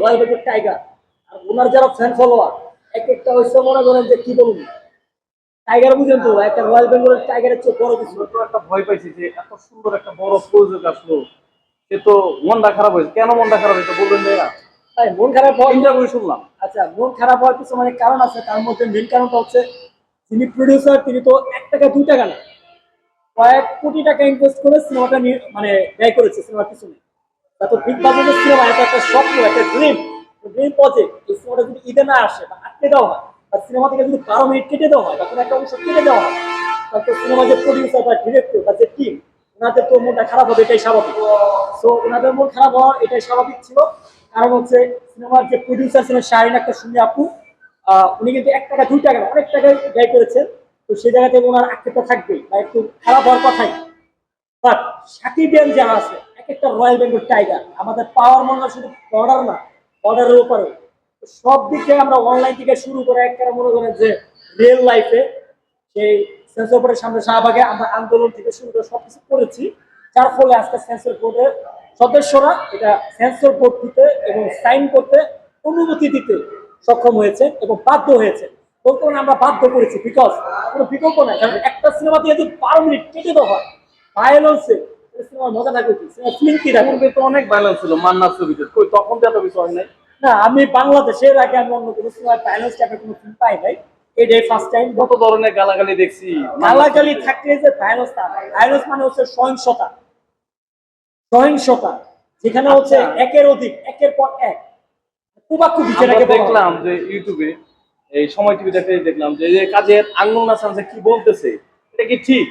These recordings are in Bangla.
Royal Bengal tiger. আর ওনার যারা ফ্যান ফলোয়ার এক একটা হচ্ছে মনে করেন যে কি বলবো, টাইগার বুঝেন তো, একটা রয়্যাল বেঙ্গলের টাইগারের চেয়ে বড় কিছু। আমরা তো একটা ভয় পাইছি যে এত সুন্দর একটা বড় প্রযোজক আসলো, সে তো মনটা খারাপ হয়েছে। কেন মনটা খারাপ হয়েছে বললেন ভাইয়া? তাই মন খারাপ হওয়ার ইন্টারভিউ শুনলাম। আচ্ছা, মন খারাপ হওয়ার কিছু মানে কারণ আছে। তার মধ্যে মেন কারণটা হচ্ছে যিনি প্রডিউসার তিনি তো 1 টাকা 2 টাকা না, কয়েক কোটি টাকা ইনভেস্ট করে সিনেমাটা মানে ব্যয় করেছে সিনেমার পিছনে। তা তো বিগ বাজেটের সিনেমা, এটা একটা স্বপ্ন, একটা ড্রিম, ড্রিম প্রজেক্ট। এই সিনেমাটা যদি ঈদে না আসে বা আটকে দেওয়া হয়, বা সিনেমা থেকে যদি 12 মিনিট কেটে দেওয়া হয় বা কোনো একটা অংশ কেটে দেওয়া হয়, তাহলে তো সিনেমা যে প্রডিউসার বা ডিরেক্টর বা যে টিম, ওনাদের তো মনটা খারাপ হবে, এটাই স্বাভাবিক। সো ওনাদের মন খারাপ হওয়ার এটাই স্বাভাবিক ছিল। কারণ হচ্ছে সিনেমার যে প্রডিউসার ছিলেন শাহিন আক্তার সুমি আপু, উনি কিন্তু 1 টাকা 2 টাকা না, অনেক টাকায় ব্যয় করেছেন। তো সেই জায়গাতে ওনার আক্ষেপটা থাকবেই বা একটু খারাপ হওয়ার কথাই। বাট সাকিবিয়ান যারা আছে, এক একটা রয়্যাল বেঙ্গল টাইগার, আমাদের পাওয়ার মনে শুধু বর্ডার না, বর্ডারের উপরে সব দিকে আমরা অনলাইন থেকে শুরু করে একটা মনে করেন যে রিয়েল লাইফে সেই সেন্সর বোর্ডের সামনে শাহবাগে আমরা আন্দোলন থেকে শুরু করে সবকিছু করেছি। যার ফলে আজকে সেন্সর বোর্ডের সদস্যরা এটা সেন্সর বোর্ড দিতে এবং সাইন করতে, অনুমতি দিতে সক্ষম হয়েছে এবং বাধ্য হয়েছে। বর্তমানে আমরা বাধ্য করেছি, বিকজ কোনো বিকল্প নাই। কারণ একটা সিনেমা দিয়ে যদি 12 মিনিট কেটে দেওয়া হয় ভায়োলেন্সে, সিনেমার মজা থাকবে কি? সিনেমা ফিল্ম কি থাকবে? পূর্বে তো অনেক ভাইলেন্স ছিল মান্নার ছবিতে, কই তখন তো এত কিছু হয় নাই। না, আমি বাংলাদেশের আগে আমি অন্য কোনো সিনেমায় ভায়োলেন্স টাইপের কোনো ফিল্ম পাই নাই। এটাই ফার্স্ট টাইম। কত ধরনের গালাগালি দেখছি। গালাগালি থাকলে যে ভায়োলেন্স, তা নয়। ভায়োলেন্স মানে হচ্ছে সহিংসতা, সহিংসতা যেখানে হচ্ছে আচ্ছা। একের অধিক, একের পর এক কুবাকুবি আমরা যেটাকে বলা হয়। দেখলাম যে ইউটিউবে এই সময় টিভিতে দেখলাম যে এই যে কাজের আঙ্গুল নাসান যে কি বলতেছে, এটা কি ঠিক?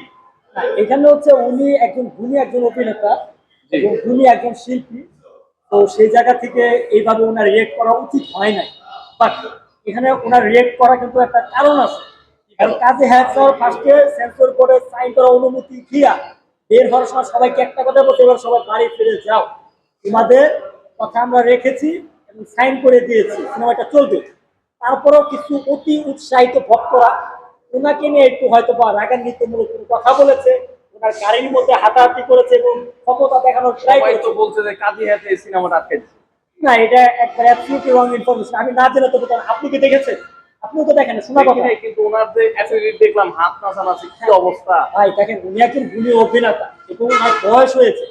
না, এখানে হচ্ছে উনি একজন গুণী একজন অভিনেতা জি। এবং গুণী একজন শিল্পী। তো সেই জায়গা থেকে এইভাবে ওনার রিয়েক্ট করা উচিত হয় নাই। বাট এখানে ওনার রিয়েক্ট করা কিন্তু একটা কারণ আছে। কারণ কাজী হায়াৎ স্যার ফার্স্টে সেন্সর বোর্ডে সাইন করা অনুমতি দিয়া বের হওয়ার সময় সবাইকে একটা কথা বলতে, এবার সবাই বাড়ি ফিরে যাও, তোমাদের কথা আমরা রেখেছি এবং সাইন করে দিয়েছি, সিনেমাটা চলবে। তারপরেও কিছু অতি উৎসাহিত ভক্তরা ওনাকে নিয়ে একটু হয়তো বা রাগান্বিতমূলক কোনো কথা বলেছে, ওনার গাড়ির মধ্যে হাঁটাহাঁটি করেছে এবং ক্ষমতা দেখানোর ট্রাই সবাই তো করেছে। বলছে যে কাজী হাতে এই সিনেমাটা আটকে দিচ্ছে। না, এটা একবার অ্যাবসলিউটলি রং ইনফরমেশন। আমি না জেনে তো বলতাম। আপনি কি দেখেছেন? আপনিও তো দেখেন, শোনা কথা। কিন্তু ওনার যে অ্যাটিটিউড দেখলাম, হাত নাচানাচি, কি অবস্থা। ভাই দেখেন, উনি একজন গুণী অভিনেতা এবং ওনার বয়স হয়েছে,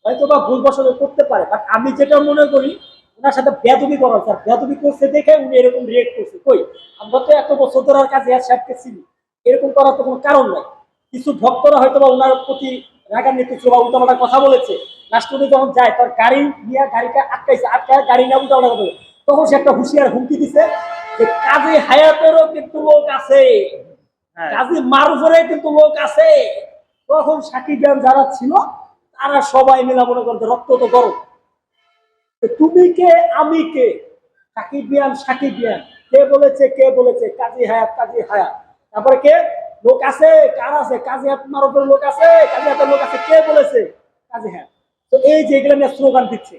হয়তো বা ভুলবশত করতে পারে। বাট আমি যেটা মনে করি, ওনার সাথে বেয়াদবি করা হচ্ছে। বেয়াদবি করছে দেখে উনি এরকম রিয়েক্ট করছে। কই, আমরা তো এত বছর ধরে কাজে সাহেবকে চিনি, এরকম করার তো কোনো কারণ নাই। কিছু ভক্তরা হয়তো বা ওনার প্রতি রাগান্বিত ছিল বা উল্টাপাল্টা কথা বলেছে। লাস্ট উনি যখন যায়, তার গাড়ি নিয়ে গাড়িটা আটকাইছে, আটকায় গাড়ি নিয়ে উল্টাপাল্টা কথা বলে, তখন সে একটা হুঁশিয়ার হুমকি দিছে যে কাজী হায়াতেরও কিন্তু লোক আছে, হ্যাঁ। কাজী মারুফের কিন্তু লোক আছে। তখন সাকিবিয়ান যারা ছিল তারা সবাই মিলা মনে করতে রক্ত তো করো, তুমি কে আমি কে, সাকিবিয়ান সাকিবিয়ান, কে বলেছে কে বলেছে, কাজী হায়াত কাজী হায়াত। তারপরে কে লোক আছে, কার আছে, কাজী হায়াত মারুফের লোক আছে, কাজী হায়াতের লোক আছে, কে বলেছে, কাজী হায়াত। তো এই যে এগুলো নিয়ে স্লোগান দিচ্ছে।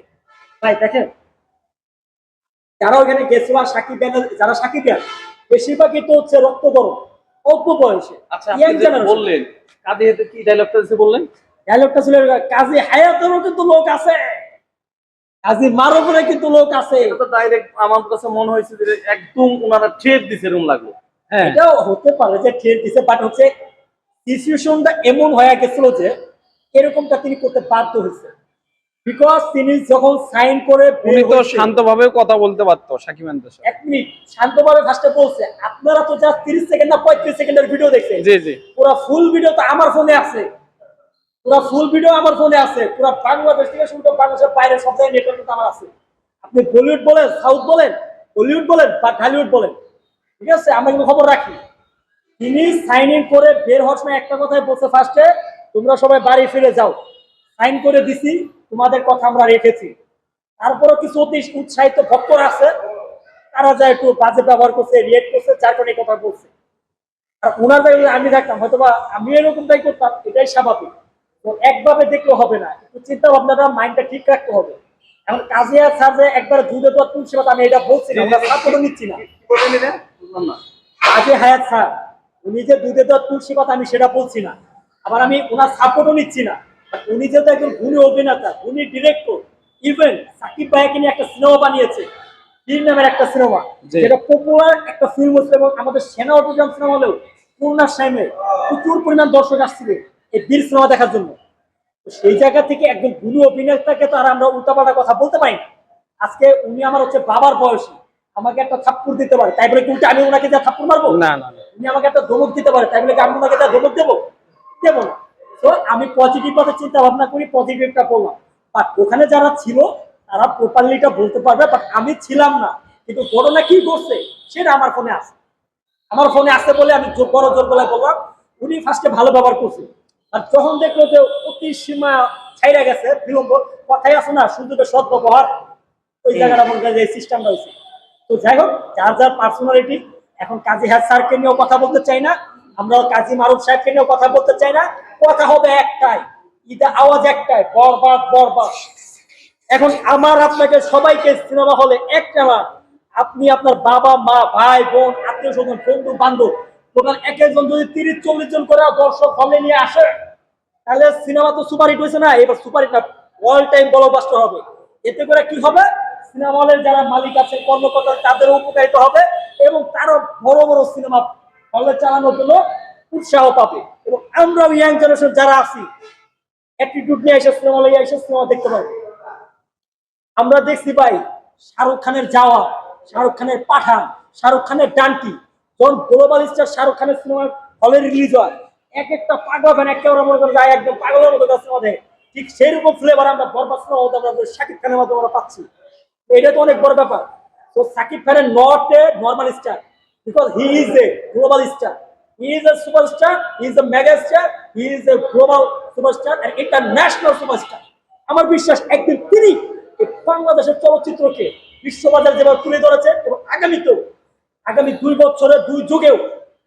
ভাই দেখেন, যারা ওখানে গেছিল আর সাকিবিয়ান, যারা সাকিবিয়ান বেশিরভাগই তো হচ্ছে রক্ত গরম, অল্প বয়সে, আচ্ছা, আপনি ইয়াং যে জেনারেশন। বললেন কাজী হাতে কি ডায়লগটা দিছে বললেন? ডায়লগটা ছিল, কাজী হায়াতেরও কিন্তু লোক আছে, কাজী মারুফেরও কিন্তু লোক আছে। এটা তো ডাইরেক্ট আমার কাছে মনে হয়েছে যে একদম ওনারা ঠেট দিছে এরকম লাগলো। হ্যাঁ। এটাও হতে পারে যে ঠের দিছে, বাট হচ্ছে সিচুয়েশনটা এমন হয়ে গেছিল যে এরকমটা তিনি করতে বাধ্য হয়েছে। বিকজ তিনি যখন সাইন করে উনি তো শান্তভাবে কথা বলতে পারতো সাকিব খানের সাথে। 1 মিনিট শান্তভাবে ফার্স্টে বলছে, আপনারা তো জাস্ট 30 সেকেন্ড না 35 সেকেন্ডের ভিডিও দেখছেন। জি জি, পুরো ফুল ভিডিও তো আমার ফোনে আছে, পুরো ফুল ভিডিও আমার ফোনে আছে, পুরো বাংলাদেশ থেকে শুরু করে বাংলাদেশের বাইরে সব জায়গায় নেটওয়ার্ক কিন্তু আমার আছে। আপনি বলিউড বলেন, সাউথ বলেন, হলিউড বলেন বা ঢালিউড বলেন, ঠিক আছে, আমরা কিন্তু খবর রাখি। তিনি সাইন ইন করে বের হওয়ার সময় একটা কথাই বলছে ফার্স্টে, তোমরা সবাই বাড়ি ফিরে যাও, সাইন করে দিছি, তোমাদের কথা আমরা রেখেছি। তারপরও কিছু অতি উৎসাহিত ভক্তরা আছে, তারা যা একটু বাজে ব্যবহার করছে, রিয়েক্ট করছে, যার কারণে কথা বলছে। আর ওনার জায়গায় আমি থাকতাম হয়তো বা আমি এরকমটাই করতাম, এটাই স্বাভাবিক। তো একভাবে দেখলে হবে না, একটু চিন্তা ভাবনাটা মাইন্ডটা ঠিক রাখতে হবে। এখন কাজে আছে যে একবার দুধে তো তুলসী পাতা, আমি এটা বলছি না, আমরা সাপোর্টও নিচ্ছি না। কি বলেন এটা বুঝলাম না। কাজী হায়াত স্যার উনি যে দুধে তো তুলসী পাতা, আমি সেটা বলছি না, আবার আমি ওনার সাপোর্টও নিচ্ছি না। উনি যেহেতু একজন গুণী অভিনেতা, গুণী ডিরেক্টর, ইভেন সাকিব ভাইকে নিয়ে একটা সিনেমা বানিয়েছে, বীর নামের একটা সিনেমা, জি। যেটা পপুলার একটা ফিল্ম হচ্ছে এবং আমাদের সেনা অটোগ্রাম সিনেমা হলেও পূর্ণার টাইমে প্রচুর পরিমাণ দর্শক আসছিল এই বীর সিনেমা দেখার জন্য। তো সেই জায়গা থেকে একজন গুরু অভিনেতাকে তো আর আমরা উল্টাপাল্টা কথা বলতে পারি না। আজকে উনি আমার হচ্ছে বাবার বয়সী, আমাকে একটা থাপ্পড় দিতে পারে, তাই বলে কি উল্টা আমি ওনাকে যা থাপ্পড় মারবো? না না না। উনি আমাকে একটা ধমক দিতে পারে, তাই বলে কি আমি ওনাকে যা ধমক দেবো? দেবো না। তো আমি পজিটিভ ভাবে চিন্তা ভাবনা করি, পজিটিভটা বললাম। বাট ওখানে যারা ছিল তারা প্রপারলিটা বলতে পারবে, বাট আমি ছিলাম না। কিন্তু ঘটনা কি করছে সেটা আমার ফোনে আছে। আমার ফোনে আসতে বলে আমি বড় জোর গলায় বললাম, উনি ফার্স্টে ভালো ব্যবহার করছে। আর যখন দেখলো যে অতি সীমা ছাইরা গেছে, বিলম্ব, কথাই আছে না সুযোগের সৎ ব্যবহার, ওই জায়গাটা মনে হয় যে সিস্টেমটা হয়েছে। তো যাই হোক, যার যার পার্সোনালিটি। এখন কাজী হাত স্যারকে নিয়েও কথা বলতে চাই না, আমরা কাজী মারুফ সাহেবকে নিয়েও কথা বলতে চাই না। কথা হবে একটাই, ঈদে আওয়াজ একটাই, বরবাদ বরবাদ। এখন আমার আপনাকে সবাইকে সিনেমা হলে একটা বার, আপনি আপনার বাবা মা ভাই বোন আত্মীয় স্বজন বন্ধু বান্ধব টোটাল এক একজন যদি 30-40 জন করে দর্শক হলে নিয়ে আসে, তাহলে সিনেমা তো সুপারহিট হয়েছে না, এবার সুপারহিট না, অল টাইম ব্লকবাস্টার হবে। এতে করে কি হবে, সিনেমা হলের যারা মালিক আছে কর্মকর্তা তাদের উপকারিত হবে এবং তারও বড় বড় সিনেমা হলে চালানোর জন্য উৎসাহ পাবে। এবং আমরাও ইয়াং জেনারেশন যারা আছি অ্যাটিটিউড নিয়ে এসে সিনেমা হলে এসে সিনেমা দেখতে পাবো। আমরা দেখছি ভাই, শাহরুখ খানের যাওয়া, শাহরুখ খানের পাঠান, শাহরুখ খানের ডান্টি, যখন গ্লোবাল স্টার শাহরুখ খানের সিনেমা হলে রিলিজ হয়, এক একটা পাগলা ফ্যান একেবারে মনে করে যায় একদম পাগলের মতো সিনেমা দেখে। ঠিক সেইরকম ফ্লেভার আমরা বরবাদ সিনেমা হতে আমরা শাকিব খানের মাধ্যমে আমরা পাচ্ছি। তো এটা তো অনেক বড় ব্যাপার। তো শাকিব খানের not a normal star, because he is a global star, he is a superstar, he is a mega star, he is a global superstar and international superstar. আমার বিশ্বাস একদিন তিনি এই বাংলাদেশের চলচ্চিত্রকে বিশ্ববাজার যেভাবে তুলে ধরেছে এবং আগামীতেও, আগামী 2 বছরে 2 যুগেও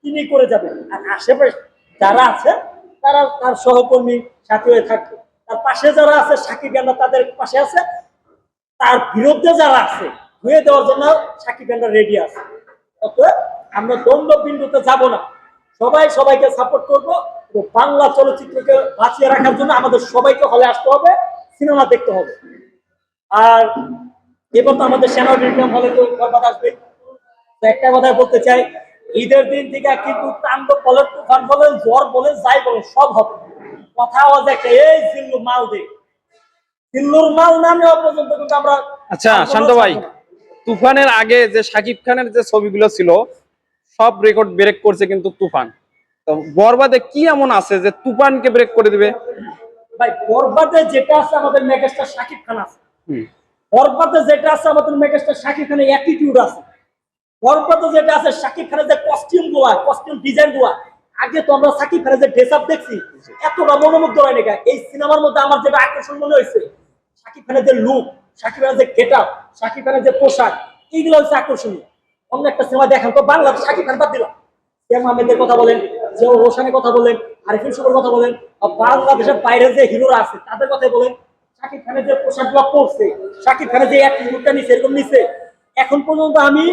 তিনি করে যাবেন। আর আশেপাশে যারা আছে তারা তার সহকর্মী সাথী হয়ে থাকবে। তার পাশে যারা আছে সাকিব খানরা তাদের পাশে আছে, তার বিরুদ্ধে যারা আছে ধুয়ে দেওয়ার জন্য সাকিব খানরা রেডি আছে। অতএব আমরা দ্বন্দ্ব বিন্দুতে যাব না, সবাই সবাইকে সাপোর্ট করবো এবং বাংলা চলচ্চিত্রকে বাঁচিয়ে রাখার জন্য আমাদের সবাইকে হলে আসতে হবে, সিনেমা দেখতে হবে। আর এবার তো আমাদের সেনা অডিটোরিয়াম হলে তো বরবাদ আসবে। তো একটা কথাই বলতে চাই, ঈদের দিন থেকে কিন্তু তাণ্ডব বলেন, তুফান বলেন, জ্বর বলেন, যাই বলেন সব হবে। কথা আওয়াজ একটা, এই জিল্লু মাল দে, জিল্লুর মাল না নেওয়া পর্যন্ত কিন্তু আমরা। আচ্ছা শান্ত ভাই, তুফানের আগে যে শাকিব খানের যে ছবিগুলো ছিল সব রেকর্ড ব্রেক করছে কিন্তু তুফান। তো বরবাদে কি এমন আছে যে তুফানকে ব্রেক করে দিবে? ভাই বরবাদে যেটা আছে আমাদের মেগাস্টার শাকিব খান আছে, হুম। বরবাদে যেটা আছে আমাদের মেগাস্টার শাকিব খানের অ্যাটিটিউড আছে, বরবাদে যেটা আছে শাকিব খানের যে কস্টিউম গুলা, কস্টিউম ডিজাইন গুলা, আগে তো আমরা শাকিব খানের যে ড্রেস আপ দেখছি এতটা মনোমুগ্ধ হয় না। এই সিনেমার মধ্যে আমার যেটা আকর্ষণ মনে হয়েছে, শাকিব খানের যে লুক, শাকিব খানের যে গেট আপ, শাকিব খানের যে পোশাক, এইগুলো হচ্ছে আকর্ষণীয়। অন্য একটা সিনেমা দেখেন তো বাংলাদেশ শাকিব খান বাদ দিলাম, এম আহমেদের কথা বলেন, জিয়া রোশনের কথা বলেন, আরিফিন শুভর কথা বলেন, আর বাংলাদেশের বাইরে যে হিরোরা আছে তাদের কথা বলেন, শাকিব খানের যে পোশাকগুলো পরছে, শাকিব খানের যে অ্যাটিটিউডটা নিছে, এরকম নিছে। এখন পর্যন্ত আমি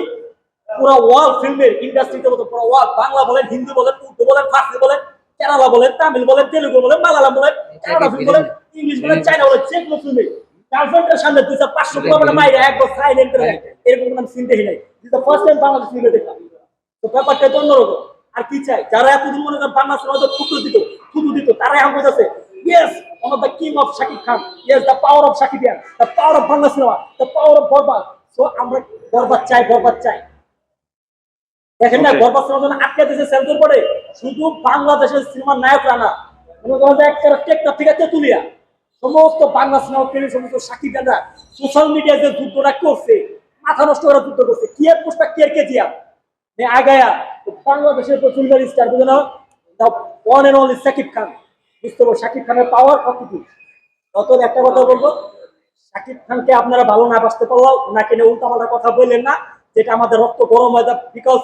পুরো ওয়ার্ল্ড ফিল্মের ইন্ডাস্ট্রিতে মতো পুরো ওয়ার্ল্ড, বাংলা বলেন, হিন্দি বলেন, উর্দু বলেন, ফার্সি বলেন, কেরালা বলেন, তামিল বলেন, তেলুগু বলেন, মালায়ালাম বলেন, কানাডা ফিল্ম বলেন, ইংলিশ বলেন, চায়না বলেন, যেগুলো ফিল্মে গার্লফ্রেন্ডের সামনে 200-500 কিলোমিটার মাইরে একবার সাইলেন্ট করে দেয়, এরকম কোনো সিন দেখি নাই। ফার্স্ট টাইম বাংলাদেশ ফিল্মে দেখলাম। তো ব্যাপারটা তো অন্যরকম। আর কি চাই, যারা এতদিন মনে করেন বাংলা সিনেমা থুতু দিত তারাই এখন বলতেছে yes one of the king of Shakib Khan, yes the power of Shakibian, the power of Bangla cinema, the power of Barbaad. So আমরা বরবাদ চাই, বরবাদ চাই। দেখেন না বরবাদ সিনেমার জন্য আটকে দিয়েছে সেন্সর বোর্ডে, শুধু বাংলাদেশের সিনেমার নায়করা না, মনে করেন যে একটা টেকনাফ থেকে তেতুলিয়া সমস্ত বাংলা সিনেমা প্রেমী সমস্ত সাকিবিয়ানরা সোশ্যাল মিডিয়ায় যে যুদ্ধটা করছে, মাথা নষ্ট করে যুদ্ধ করছে, কি এক পোস্টটা কে কেজিয়া আগায়া বাংলাদেশের প্রচুর স্টার বুঝে না, one and only Shakib Khan. বুঝতে পারবো শাকিব খানের পাওয়ার কতটুকু। তত একটা কথা বলবো, শাকিব খানকে আপনারা ভালো না বাঁচতে পারলেও ওনাকে নিয়ে উল্টাপাল্টা কথা বললেন না, যেটা আমাদের রক্ত গরম হয়ে যায়। বিকজ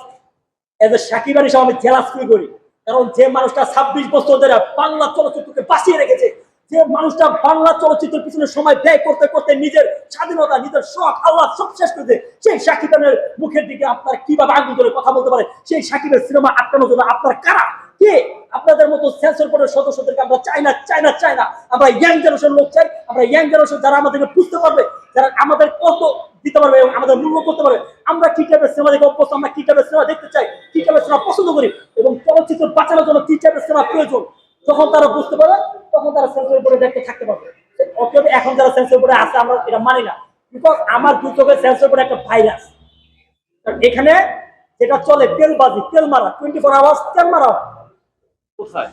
এজ এ শাকিব হিসেবে আমি জেলাস ফিল করি, কারণ যে মানুষটা 26 বছর ধরে বাংলা চলচ্চিত্রকে বাঁচিয়ে রেখেছে, যে মানুষটা বাংলা চলচ্চিত্রের পিছনে সময় ব্যয় করতে করতে নিজের স্বাধীনতা, নিজের শখ আল্লাহ সব শেষ করেছে, সেই শাকিব খানের মুখের দিকে আপনার কিভাবে আঙ্গুল ধরে কথা বলতে পারে? সেই শাকিবের সিনেমা আটকানোর জন্য আপনার কারা কে? আপনাদের মতো সেন্সর বোর্ডের সদস্যদেরকে আমরা চাই না, চাই না, চাই না। আমরা ইয়াং জেনারেশন লোক চাই, আমরা ইয়াং জেনারেশন যারা আমাদেরকে বুঝতে পারবে, যারা আমাদের কত দিতে পারবে এবং আমাদের মূল্য করতে পারবে। আমরা কি টাইপের সিনেমা দেখে অভ্যস্ত, আমরা কি টাইপের সিনেমা দেখতে চাই, কি টাইপের সিনেমা পছন্দ করি এবং চলচ্চিত্র বাঁচানোর জন্য কি টাইপের সিনেমা প্রয়োজন, যখন তারা বুঝতে পারে তখন তারা সেন্সরের উপরে দেখতে থাকতে পারবে। অতএব এখন যারা সেন্সরের উপরে আছে আমরা এটা মানি না, বিকজ আমার দু চোখের সেন্সরের উপরে একটা ভাইরাস। এখানে যেটা চলে তেলবাজি, তেল মারা, 24 আওয়ার্স তেল মারা। কোথায়?